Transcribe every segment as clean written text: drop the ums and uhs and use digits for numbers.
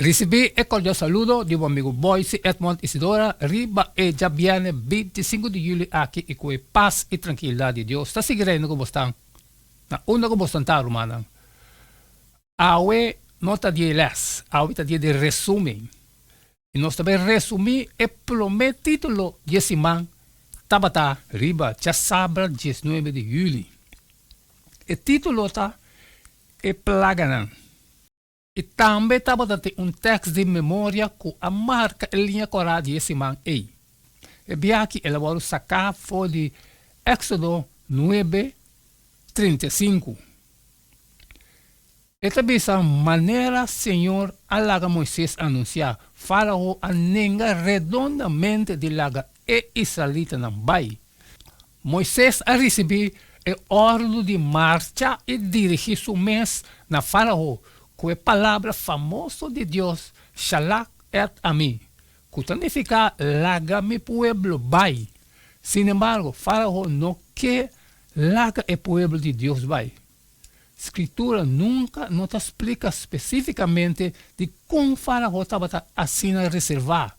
Recibí el cordial saludo de mi amigo Boyce Edmond Isidora. Riba ya viene 25 de julio aquí y con paz y tranquilidad de Dios. Está siguiendo como están. Una como están, hermano. Awe nota de les. Awe está de resumen. Y nós também resumir e promet título de semana. Tabata riba já sábado 19 de julho. O título está é Plaganan. E também tabata tem texto de memória com a marca em linha corada de semana aí. E bem aqui ela vai sacar foi de Éxodo 9:35. E também essa maneira Senhor alaga Moisés anunciar Faraó anenga redondamente de laga e israelita não vai. Moisés a receber a ordem de marcha e dirigir seu mês na Faraó com a palavra famosa de Deus, Shalach et Ami, que significa laga mi pueblo vai. Sin embargo, Faraó não quer laga o pueblo de Deus vai. Escritura nunca nos explica especificamente de como Faraó estava assim a reservar.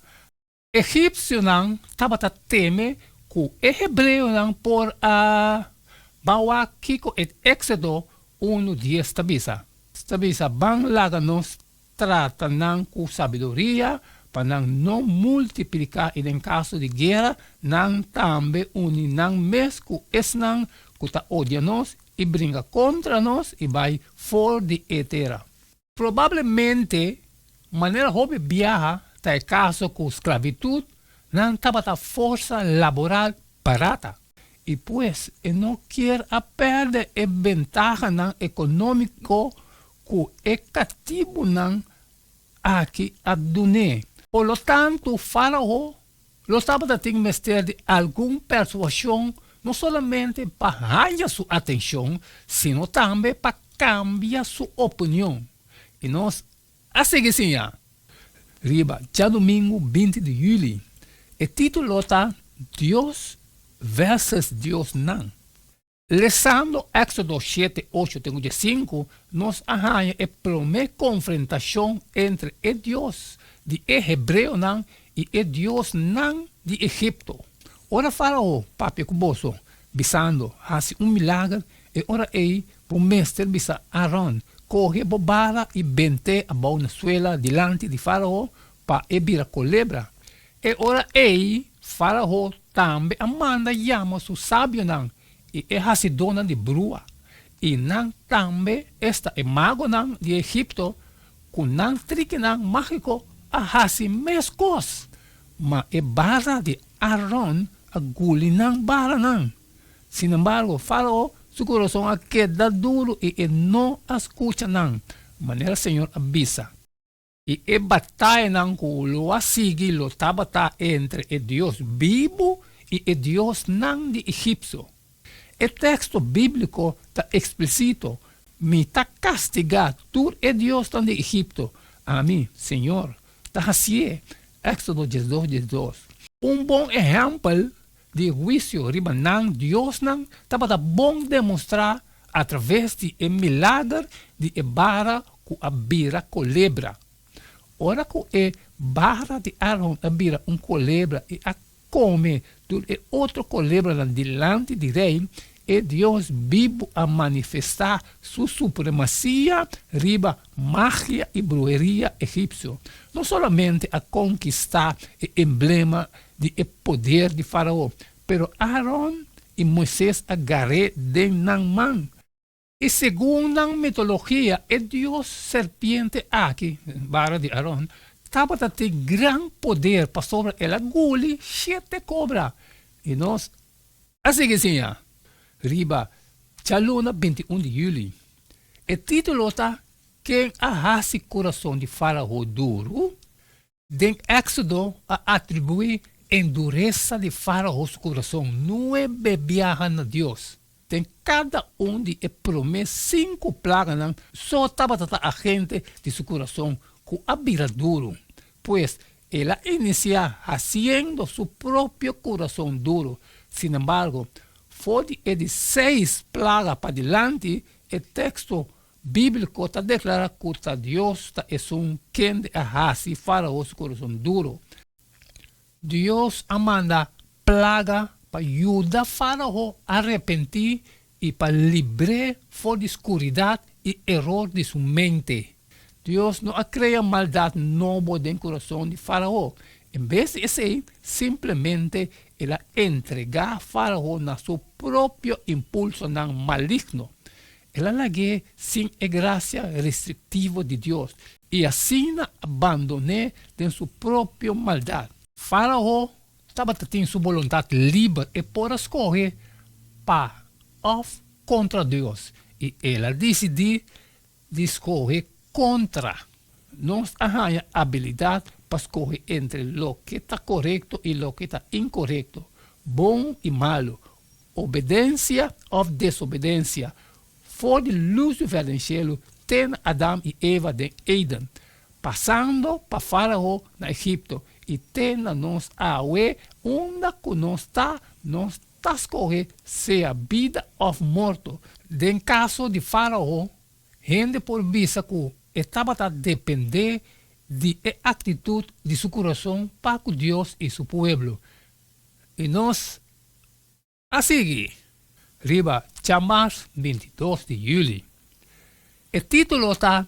Egípcio não estava teme que o hebreu não por a bawa kiko et Éxodo 1:10 tabisa. Tabisa bang laga nos trata não com sabedoria para não multiplicar e em caso de guerra não também unir não mesmo es não que ta odia nos e brinca contra nós e vai fora de etera. Provavelmente, maneira hobby viaja, tá caso com esclavitud, não estava a força laboral barata. E pois, não quer a perder a ventaja não econômico que é cativo não aqui a duné. Por lo tanto, Faraó, lo estava a ter mestre de alguma persuasão não somente para ganhar sua atenção, sino também para cambiar sua opinião. E nós, a seguir sim, riba, já domingo 20 de julho, o título está Deus versus Deus não. Lendo Éxodo 7:8-5, nós arranha a primeira confrontação entre o Deus de hebreu não e o Deus não de Egipto. Ora Faraó, papi kuboso, bisando, hasi milagre, e ora ei, o mestre bisa Aaron, corre bobara e bente a boa na suela delante de Faraó, pa ebira colebra. E ora ei, Faraó também amanda llama su sábio não, e hasi dona de brua. E não também esta e mago não de Egipto, com não trique não mágico, a hasi mescos. Ma e barra de Aaron, a gulinang baranang. Sin embargo, Faraó, su corazón a queda duro y no escucha nang. Manera Señor avisa. Y batalla nang lo asigi lo tabata entre el Dios vivo y el Dios nang de Egipcio. El texto bíblico está explícito. Me está castigado tú el Dios de Egipto. A mí, Señor, está así. Éxodo 12:12. Un buen ejemplo de juízo ribanang Deus não estava bom demonstrar através de milagre de barra com a bira colebra. Ora com a barra de Aaron a bira colebra e a come do outro colebra delante de rei, e Deus vivo a manifestar sua supremacia riba magia e brujeria egípcio. Não somente a conquistar o emblema de poder de Faraó, pero Aaron e Moisés agarré de Nanman. E segundo a mitologia, o Deus serpiente aqui, barra de Aaron, estava a ter grande poder para sobre ela guli 7 cobra. E nós, assim que sim, riba, Chaluna 21 de julho. O título está Quem arrasa o coração de Faraó duro, de Éxodo a atribuir endureza de Faraó seu coração, não é bebiaja na Deus. Tem cada de promessa 5 plagas, só estava a gente de seu coração com a bira duro, pois ela inicia haciendo seu próprio coração duro. Sin embargo, foi de 6 plagas para delante, o texto bíblico está declara que Dios es un quien hace Faraó su corazón duro. Dios manda plaga para ayudar a Faraó a arrepentir y para librar de la oscuridad y error de su mente. Dios no crea maldad nueva en el corazón de Faraó. En vez de eso, simplemente él entrega a Faraó a su propio impulso maligno. Él la sin gracia restrictiva de Dios y así abandoné de su propia maldad. Faraó estaba teniendo su voluntad libre y por escoger para o contra Dios. Y él decidió escoger contra. Nos hay habilidad para escoger entre lo que está correcto y lo que está incorrecto, bom y malo, obediencia o desobediencia. For de Lucifer del cielo, ten Adán y Eva de Eden, pasando para Faraó en Egipto, y ten nos awe una que nos está escoger, sea vida o muerto. En caso de Faraó, gente por vista que estaba a depender de la actitud de su corazón para con Dios y su pueblo. Y nos así. Riba, Chamás 22 de julio. El título está,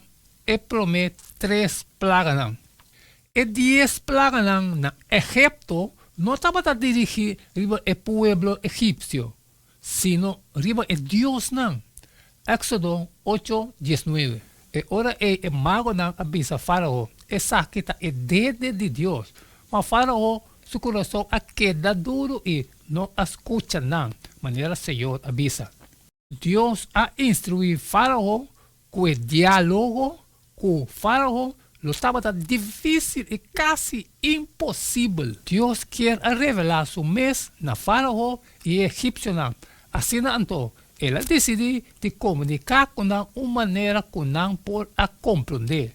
promet 3 plagas. El 10 plagas en Egipto no estaba a dirigir riba el pueblo egipcio, sino riba el Dios. Éxodo 8, 19. Ahora el mago avisa a Faraó, esa quita el dedo de Dios. Mas Faraó, su corazón queda duro y no escucha nada. Manera Señor avisa. Dios ha instruido Faraó que el diálogo con Faraó lo estaba tan difícil y casi imposible. Dios quiere revelar su mes a Faraó y egipcio. Así entonces, él decidió de comunicar con una manera que no por comprender.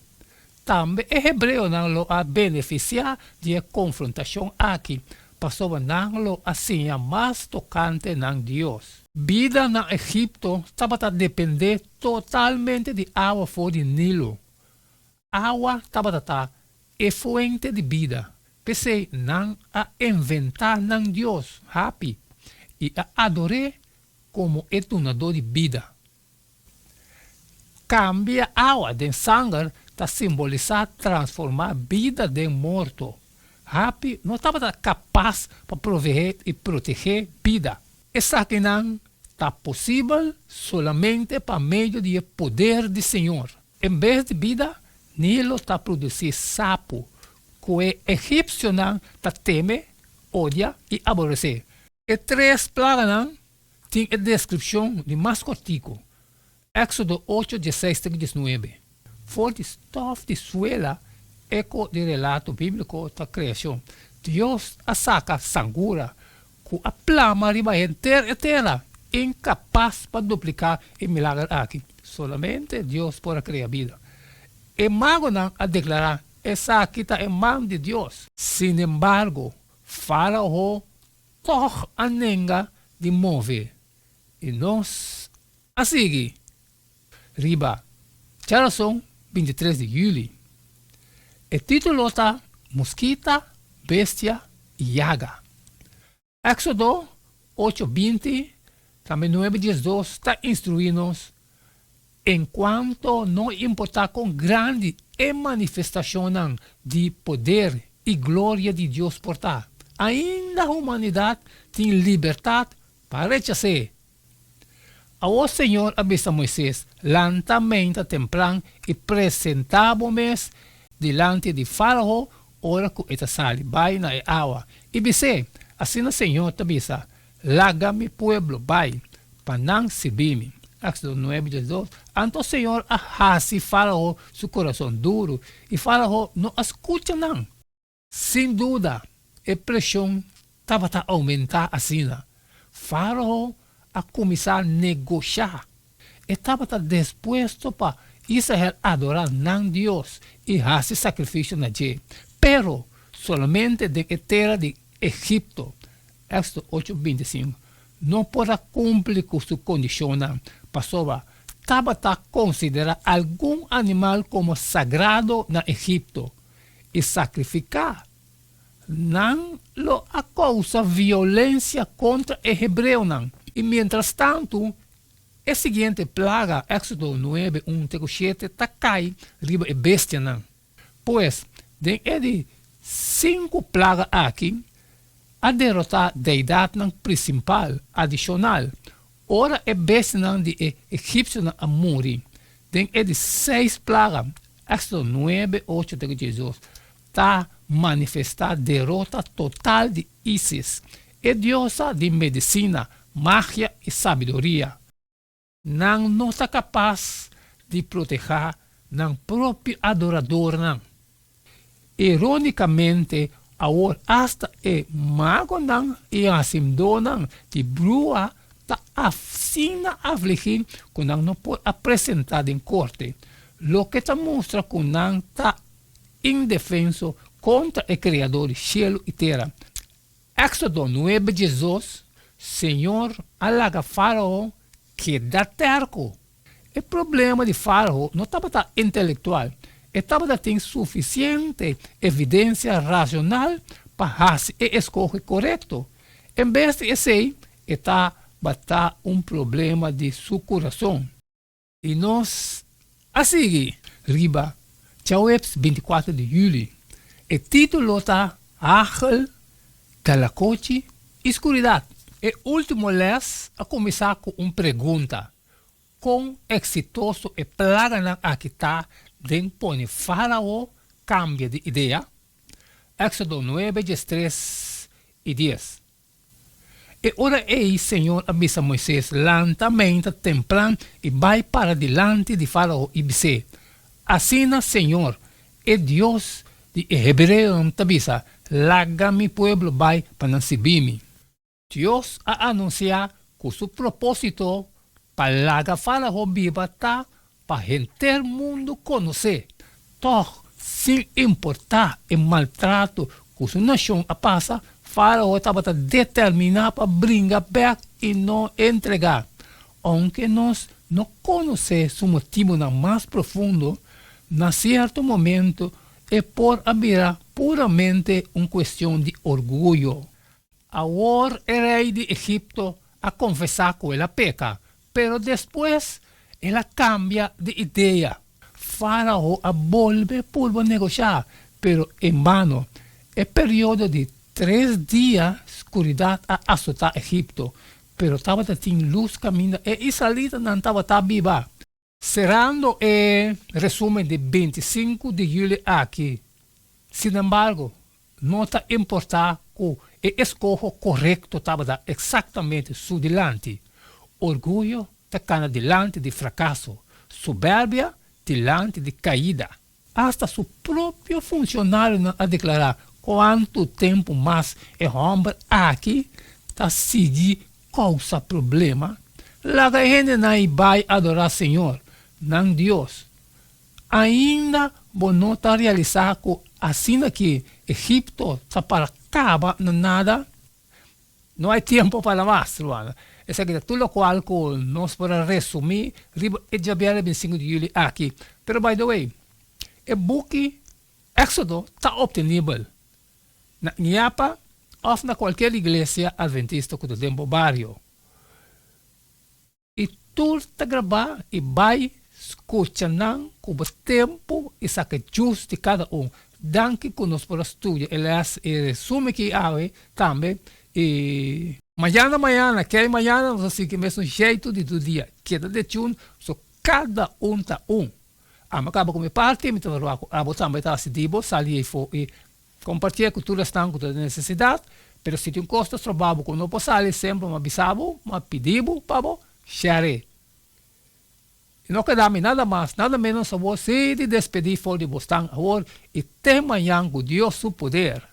También el hebreo lo ha beneficiado de la confrontación aquí. Pasó lo así más tocante en Dios. Vida en Egipto estaba a depender totalmente de agua fuera del Nilo. Agua estaba a fuente de vida. Pensé a inventar Dios happy y a adorar como el donador de vida. Cambia agua de sangre para simbolizar transformar vida de muerto. Happy no estaba capaz para proveer y proteger vida. Esa que no está posible solamente por medio del poder del Señor. En vez de vida, Nilo está producindo sapo, que el egipcio está teme, odia y aborrece. Y 3 plagas tienen descripción de más cortico. Éxodo 8, 16 y 19. For the stuff de suela, eco del relato bíblico da criação. Deus saca sangura, com a plama arriba entera, incapaz para duplicar o milagre aqui. Solamente Deus pode criar vida. E mago não a declarar, essa aqui está em mão de Deus. Sin embargo, Faraó toch a nenga de mover. E nós, assim, riba, Geração 23 de julho. El título está Mosquita, Bestia y Llaga. Éxodo 8:20, también 9:12 está instruindo-nos en cuanto no importa con grande manifestación de poder y gloria de Dios portar. Ainda a humanidad tiene libertad para rechazar. O Senhor avisa a Moisés lentamente temprano e apresentava-me delante de Faraó, ora que esta sale, vai na água. E disse, assim o Senhor te avisa, larga mi pueblo, vai, para não servir-me. Éxodo 9:12. Então o Senhor hace Faraó seu coração duro, e Faraó não escuta não. Sem dúvida, a pressão estava a aumentar assim. Faraó a começar a negociar. Estava disposto para Israel adorar a Deus e fazer sacrifício na gente. Pero solamente de terra de Egipto. Éxodo 8:25. Não pode cumprir com sua condição. Passou Tabata considera algum animal como sagrado na Egipto e sacrificar. Não lo a causa violência contra o hebreu não. E mientras tanto, a seguinte plaga, Éxodo 9, 1-7, cai riba e bestia não. Pois, dentro de 5 plagas aqui, a derrotar a deidade principal, adicional. Ora é bestia de egípcio a morrer. Dentro de 6 plagas, Éxodo 9, 8 de Jesus, está manifestar derrota total de Isis, é deusa de medicina, magia e sabedoria. Não está capaz de proteger o próprio adorador. Não. Ironicamente, agora hasta o mago não e a simdona de brua está afina afligir que não pode apresentar em corte, lo que te mostra que não está indefenso contra o Criador cielo e terra. Éxodo 9, Jesus, Senhor, alaga Faraó, que dá terco. O problema de Faraó não estava intelectual, estava ter suficiente evidência racional para fazer a escolha correta. Em vez de esse, está problema de seu coração. E nós, a seguir, riba, Tchaueps 24 de julho. O título está Ángel, Calacote, Escuridade. O último les a começar com uma pergunta. Quão exitoso e plaga na Aquitá de pôr Faraó cambia de ideia? Éxodo 9, 3 e 10. E ora ei, Senhor, avisa Moisés lentamente, temprano, e vai para diante de Faraó e dice: Assim, Senhor, e Deus de Hebreu te avisa, larga mi pueblo vai para não seguir-me. Deus a anunciar que seu propósito para largar Faraó viva está para gente mundo conhecer. Toch, sem importar o maltrato que sua nação a passa, Faraó estava determinado para brincar back e não entregar. Aunque nós não conhecemos o motivo mais profundo, em certo momento, é por haver puramente uma questão de orgulho. Agora, o rei de Egipto a confessar que ela peca, pero depois ela cambia de ideia. Faraó a volve por negociar, pero em vano. É período de 3 dias, escuridade a azotar Egipto, pero estava tendo luz caminhando e Israelita não estava viva. Cerrando o resumo de 25 de julho aqui. Sin embargo, não está importar que o escolho correto estava exatamente su delante. Orgulho está delante de fracasso. Soberbia delante de caída. Hasta seu próprio funcionário a declarar quanto tempo mais o homem aqui está seguindo causa problema. La gente não vai adorar Senhor, não Deus. Ainda não está realizar que assim que Egipto está para acabar nada, não há tempo para mais, Luana. Essa é tudo o qual nós podemos resumir e já vier 25 de julho aqui. Pero, by the way, o book Éxodo está obtenível na Niapa ou na qualquer igreja adventista que tem no barrio. E tudo está gravado e vai escutando com o tempo e saque justo de cada um. Danke que nós podemos estudar. Aliás, o resumo que há também. E amanhã, que amanhã, nós assim que mesmo jeito de do dia. Queda de tune, so cada um está um. Acaba com a parte, me trabalho a botar também está assistivo, sair e compartilhar a cultura estão com a necessidade, mas se tem um custo, trabalho com não posso sair sempre, uma bisabo, uma pedido, para share. E não queda nada mais, nada menos a você de despedir fora de Boston agora e tem amanhã com Deus o poder.